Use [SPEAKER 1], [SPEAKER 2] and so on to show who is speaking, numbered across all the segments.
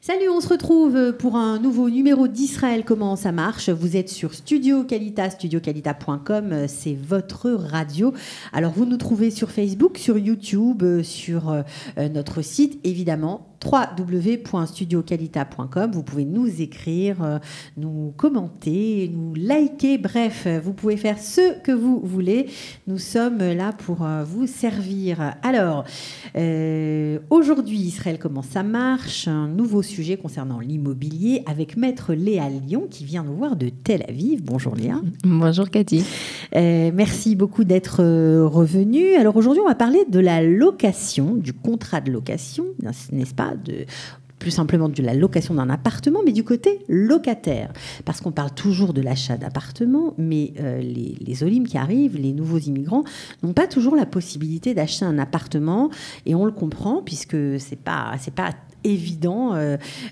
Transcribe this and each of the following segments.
[SPEAKER 1] Salut, on se retrouve pour un nouveau numéro d'Israël. Comment ça marche? Vous êtes sur Studio Calita, studiocalita.com, c'est votre radio. Alors vous nous trouvez sur Facebook, sur YouTube, sur notre site évidemment www.studiocalita.com. Vous pouvez nous écrire, nous commenter, nous liker, bref, vous pouvez faire ce que vous voulez. Nous sommes là pour vous servir. Alors, aujourd'hui, Israël, comment ça marche? Un nouveau sujet concernant l'immobilier avec Maître Léa Lyon qui vient nous voir de Tel Aviv. Bonjour Léa.
[SPEAKER 2] Bonjour Cathy.
[SPEAKER 1] Merci beaucoup d'être revenue. Alors aujourd'hui, on va parler de la location, du contrat de location, n'est-ce pas? Plus simplement de la location d'un appartement, mais du côté locataire. Parce qu'on parle toujours de l'achat d'appartements, mais les Olim qui arrivent, les nouveaux immigrants, n'ont pas toujours la possibilité d'acheter un appartement. Et on le comprend, puisque c'est pas évident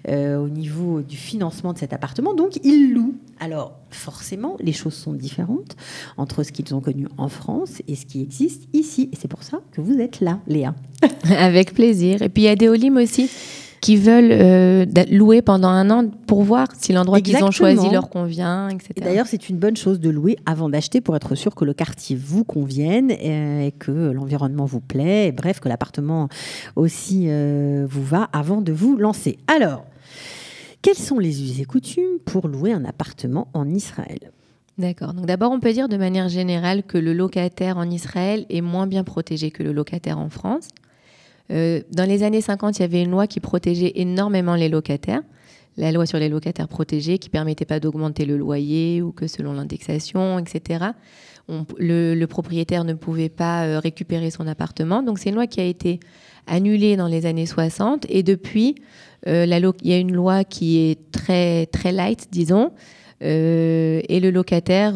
[SPEAKER 1] au niveau du financement de cet appartement. Donc, ils louent. Alors, forcément, les choses sont différentes entre ce qu'ils ont connu en France et ce qui existe ici. Et c'est pour ça que vous êtes là, Léa.
[SPEAKER 2] Avec plaisir. Et puis, il y a des Olim aussi qui veulent louer pendant un an pour voir si l'endroit qu'ils ont choisi leur convient, etc.
[SPEAKER 1] Et d'ailleurs, c'est une bonne chose de louer avant d'acheter pour être sûr que le quartier vous convienne et que l'environnement vous plaît. Et bref, que l'appartement aussi vous va avant de vous lancer. Alors, quels sont les us et coutumes pour louer un appartement en Israël ?
[SPEAKER 2] D'accord. Donc d'abord, on peut dire de manière générale que le locataire en Israël est moins bien protégé que le locataire en France. Dans les années 50, il y avait une loi qui protégeait énormément les locataires. La loi sur les locataires protégés qui ne permettait pas d'augmenter le loyer ou que selon l'indexation, etc. Le propriétaire ne pouvait pas récupérer son appartement. Donc c'est une loi qui a été annulée dans les années 60. Et depuis, il y a une loi qui est très, très light, disons. Et le locataire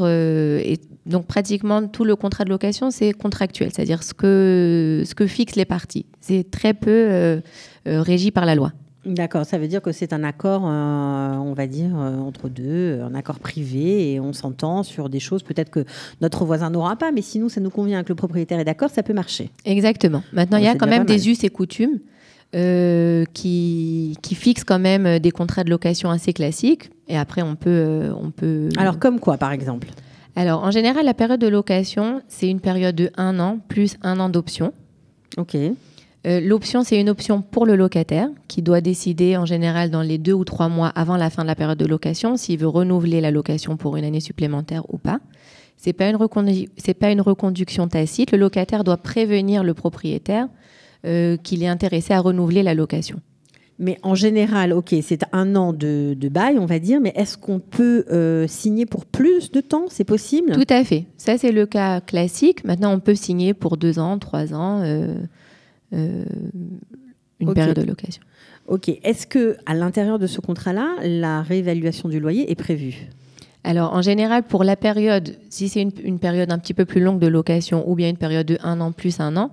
[SPEAKER 2] donc pratiquement tout le contrat de location c'est contractuel, c'est-à-dire ce que fixent les parties. C'est très peu régi par la loi.
[SPEAKER 1] D'accord, ça veut dire que c'est un accord, on va dire, entre deux, un accord privé, et on s'entend sur des choses peut-être que notre voisin n'aura pas, mais sinon ça nous convient, que le propriétaire est d'accord, ça peut marcher.
[SPEAKER 2] Exactement. Maintenant, il y a quand même des us et coutumes qui fixent quand même des contrats de location assez classiques, et après on peut...
[SPEAKER 1] Alors comme quoi, par exemple ?
[SPEAKER 2] Alors, en général, la période de location, c'est une période de 1 an plus 1 an d'option.
[SPEAKER 1] Ok.
[SPEAKER 2] L'option, c'est une option pour le locataire qui doit décider en général dans les 2 ou 3 mois avant la fin de la période de location s'il veut renouveler la location pour une année supplémentaire ou pas. C'est pas une reconduction tacite. Le locataire doit prévenir le propriétaire qu'il est intéressé à renouveler la location.
[SPEAKER 1] Mais en général, ok, c'est 1 an de bail, on va dire, mais est-ce qu'on peut signer pour plus de temps? C'est possible?
[SPEAKER 2] Tout à fait. Ça, c'est le cas classique. Maintenant, on peut signer pour 2 ans, 3 ans, une période de location.
[SPEAKER 1] Ok. Est-ce qu'à l'intérieur de ce contrat-là, la réévaluation du loyer est prévue?
[SPEAKER 2] Alors, en général, pour la période, si c'est une période un petit peu plus longue de location ou bien une période de 1 an plus 1 an,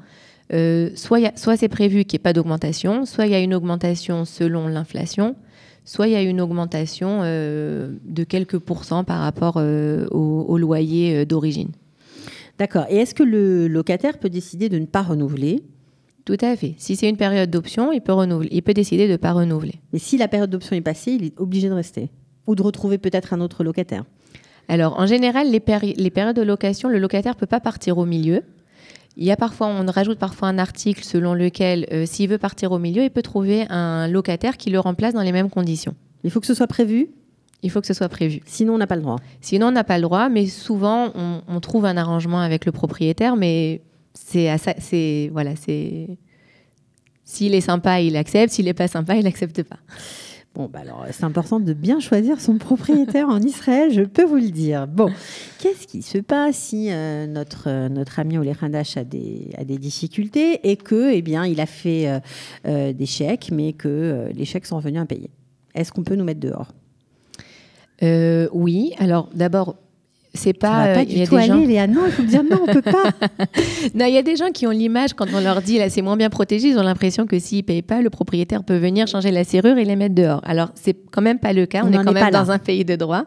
[SPEAKER 2] soit c'est prévu qu'il n'y ait pas d'augmentation, soit il y a une augmentation selon l'inflation, soit il y a une augmentation de quelques pourcents par rapport au loyer d'origine.
[SPEAKER 1] D'accord. Et est-ce que le locataire peut décider de ne pas renouveler?
[SPEAKER 2] Tout à fait. Si c'est une période d'option, il peut décider de ne pas renouveler.
[SPEAKER 1] Mais si la période d'option est passée, il est obligé de rester ou de retrouver peut-être un autre locataire?
[SPEAKER 2] Alors, en général, les périodes de location, le locataire ne peut pas partir au milieu. On rajoute parfois un article selon lequel, s'il veut partir au milieu, il peut trouver un locataire qui le remplace dans les mêmes conditions.
[SPEAKER 1] Il faut que ce soit prévu?
[SPEAKER 2] Il faut que ce soit prévu.
[SPEAKER 1] Sinon, on n'a pas le droit?
[SPEAKER 2] Sinon, on n'a pas le droit, mais souvent, on trouve un arrangement avec le propriétaire, mais s'il est sympa, il accepte. S'il n'est pas sympa, il n'accepte pas.
[SPEAKER 1] Bon, alors, c'est important de bien choisir son propriétaire en Israël, je peux vous le dire. Bon, qu'est-ce qui se passe si notre ami Oleh Hadash a des difficultés et que, il a fait des chèques, mais que les chèques sont revenus impayés? Est-ce qu'on peut nous mettre dehors?
[SPEAKER 2] Oui. Alors, d'abord, c'est pas...
[SPEAKER 1] Ça va pas du tout aller, Léa. Non, il faut me dire non, on peut pas.
[SPEAKER 2] Non, il y a des gens qui ont l'image, quand on leur dit là c'est moins bien protégé, ils ont l'impression que s'ils ne payent pas, le propriétaire peut venir changer la serrure et les mettre dehors. Alors, c'est quand même pas le cas. On est quand même dans un pays de droit.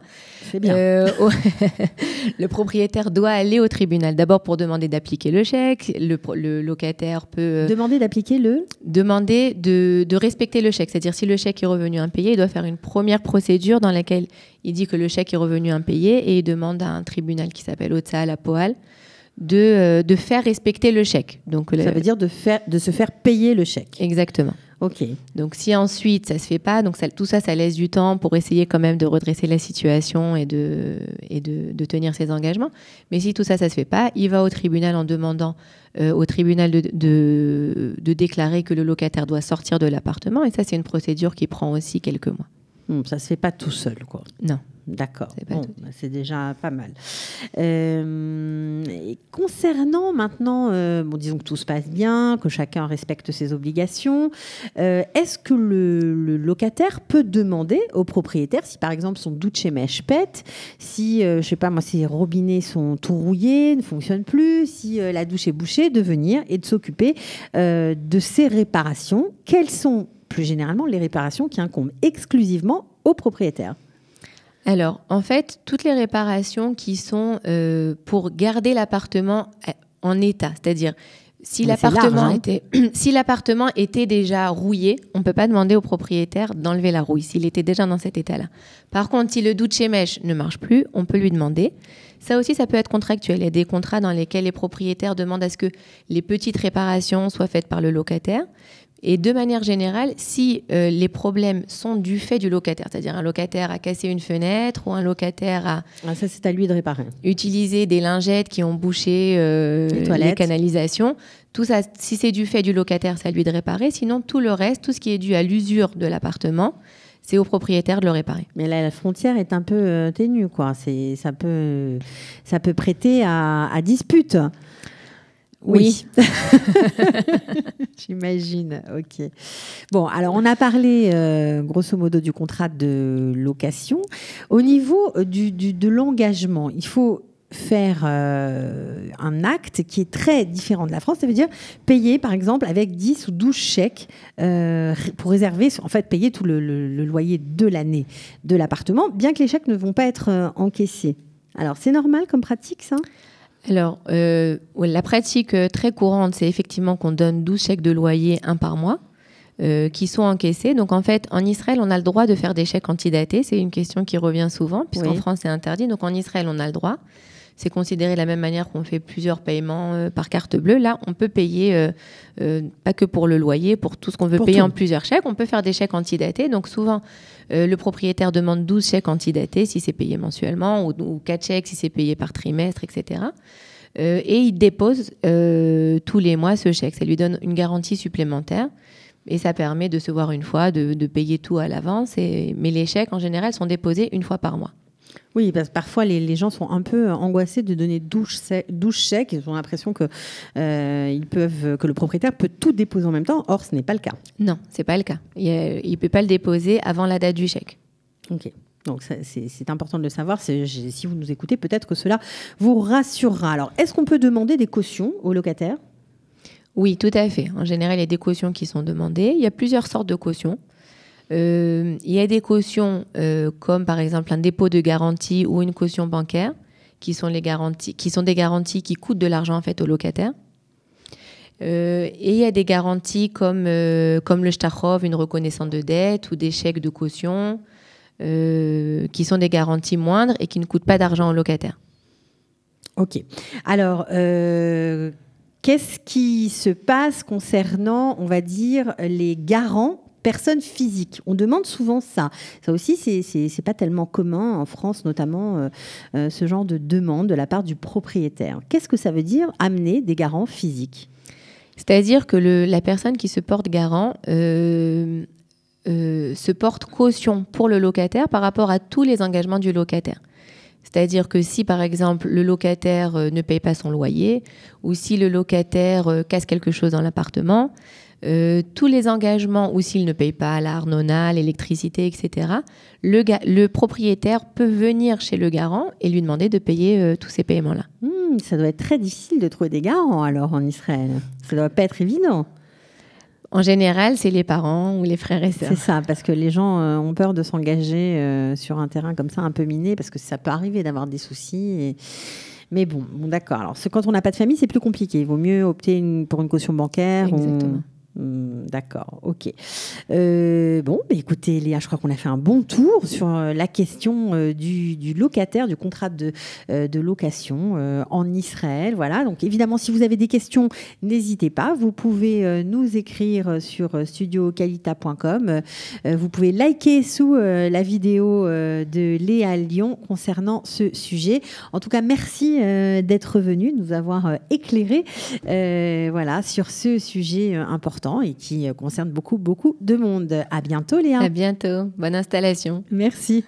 [SPEAKER 1] fais bien.
[SPEAKER 2] Le propriétaire doit aller au tribunal d'abord pour demander d'appliquer le chèque. Le locataire peut
[SPEAKER 1] demander d'appliquer
[SPEAKER 2] demander de respecter le chèque. C'est-à-dire si le chèque est revenu impayé, il doit faire une première procédure dans laquelle il dit que le chèque est revenu impayé et il demande à un tribunal qui s'appelle Otsa la Poal de faire respecter le chèque. Donc,
[SPEAKER 1] ça veut dire de se faire payer le chèque.
[SPEAKER 2] Exactement.
[SPEAKER 1] Ok.
[SPEAKER 2] Donc si ensuite ça se fait pas, donc tout ça laisse du temps pour essayer quand même de redresser la situation et de tenir ses engagements. Mais si tout ça se fait pas, il va au tribunal en demandant au tribunal de déclarer que le locataire doit sortir de l'appartement. Et ça, c'est une procédure qui prend aussi quelques mois.
[SPEAKER 1] Ça se fait pas tout seul, quoi.
[SPEAKER 2] Non.
[SPEAKER 1] D'accord, c'est déjà pas mal. Et concernant maintenant, disons que tout se passe bien, que chacun respecte ses obligations, est-ce que le locataire peut demander au propriétaire, si par exemple son douche-mèche pète, si, je sais pas moi, ses robinets sont tout rouillés, ne fonctionnent plus, si la douche est bouchée, de venir et de s'occuper de ces réparations? Quelles sont plus généralement les réparations qui incombent exclusivement au propriétaire?
[SPEAKER 2] Alors, en fait, toutes les réparations qui sont pour garder l'appartement en état, c'est-à-dire si l'appartement était déjà rouillé, on ne peut pas demander au propriétaire d'enlever la rouille s'il était déjà dans cet état-là. Par contre, si le douche-mèche ne marche plus, on peut lui demander. Ça aussi, ça peut être contractuel. Il y a des contrats dans lesquels les propriétaires demandent à ce que les petites réparations soient faites par le locataire. Et de manière générale, si les problèmes sont du fait du locataire, c'est-à-dire un locataire a cassé une fenêtre ou un locataire a
[SPEAKER 1] ça, c'est à lui de réparer.
[SPEAKER 2] Utilisé des lingettes qui ont bouché les canalisations, tout ça, si c'est du fait du locataire, c'est à lui de réparer. Sinon, tout le reste, tout ce qui est dû à l'usure de l'appartement, c'est au propriétaire de le réparer.
[SPEAKER 1] Mais là, la frontière est un peu ténue, quoi. Ça peut prêter à dispute. Oui. J'imagine. Ok. Bon, alors on a parlé grosso modo du contrat de location. Au niveau de l'engagement, il faut faire un acte qui est très différent de la France. Ça veut dire payer, par exemple, avec 10 ou 12 chèques pour réserver, en fait, payer tout le loyer de l'année de l'appartement, bien que les chèques ne vont pas être encaissés. Alors, c'est normal comme pratique, ça ?
[SPEAKER 2] Alors, la pratique très courante, c'est effectivement qu'on donne 12 chèques de loyer, un par mois, qui sont encaissés. Donc, en fait, en Israël, on a le droit de faire des chèques antidatés. C'est une question qui revient souvent, puisqu'en France, c'est interdit. Donc, en Israël, on a le droit. C'est considéré de la même manière qu'on fait plusieurs paiements par carte bleue. Là, on peut payer, pas que pour le loyer, pour tout ce qu'on veut payer en plusieurs chèques. On peut faire des chèques antidatés. Donc, souvent, le propriétaire demande 12 chèques antidatés si c'est payé mensuellement ou 4 chèques si c'est payé par trimestre, etc. Et il dépose tous les mois ce chèque. Ça lui donne une garantie supplémentaire et ça permet de se voir une fois, de payer tout à l'avance. Mais les chèques, en général, sont déposés une fois par mois.
[SPEAKER 1] Oui, parce que parfois les gens sont un peu angoissés de donner 12 chèques. Ils ont l'impression que le propriétaire peut tout déposer en même temps. Or, ce n'est pas le cas.
[SPEAKER 2] Non, ce n'est pas le cas. Il ne peut pas le déposer avant la date du chèque.
[SPEAKER 1] Ok. Donc, c'est important de le savoir. Si vous nous écoutez, peut-être que cela vous rassurera. Alors, est-ce qu'on peut demander des cautions aux locataires ?
[SPEAKER 2] Oui, tout à fait. En général, il y a des cautions qui sont demandées. Il y a plusieurs sortes de cautions. Il y a des cautions comme par exemple un dépôt de garantie ou une caution bancaire qui sont des garanties qui coûtent de l'argent en fait au locataire. Et il y a des garanties comme le shtarov, une reconnaissance de dette ou des chèques de caution qui sont des garanties moindres et qui ne coûtent pas d'argent au locataire.
[SPEAKER 1] Ok. Alors, qu'est-ce qui se passe concernant, on va dire, les garants personnes physiques? On demande souvent ça. Ça aussi, c'est pas tellement commun en France, notamment ce genre de demande de la part du propriétaire. Qu'est-ce que ça veut dire amener des garants physiques?
[SPEAKER 2] C'est-à-dire que la personne qui se porte garant se porte caution pour le locataire par rapport à tous les engagements du locataire. C'est-à-dire que si, par exemple, le locataire ne paye pas son loyer ou si le locataire casse quelque chose dans l'appartement, tous les engagements, ou s'il ne paye pas l'Arnona, l'électricité, etc., le propriétaire peut venir chez le garant et lui demander de payer tous ces paiements-là.
[SPEAKER 1] Ça doit être très difficile de trouver des garants alors en Israël. Ça ne doit pas être évident.
[SPEAKER 2] En général, c'est les parents ou les frères et sœurs.
[SPEAKER 1] C'est ça, parce que les gens ont peur de s'engager sur un terrain comme ça, un peu miné, parce que ça peut arriver d'avoir des soucis. Mais bon, d'accord. Alors, quand on n'a pas de famille, c'est plus compliqué. Il vaut mieux opter pour une caution bancaire.
[SPEAKER 2] Exactement.
[SPEAKER 1] D'accord, ok. Écoutez, Léa, je crois qu'on a fait un bon tour sur la question du locataire, du contrat de location en Israël. Voilà, donc évidemment, si vous avez des questions, n'hésitez pas. Vous pouvez nous écrire sur studiokalita.com. Vous pouvez liker sous la vidéo de Léa Lyon concernant ce sujet. En tout cas, merci d'être venu, de nous avoir éclairé sur ce sujet important et qui concerne beaucoup de monde. À bientôt, Léa.
[SPEAKER 2] À bientôt. Bonne installation.
[SPEAKER 1] Merci.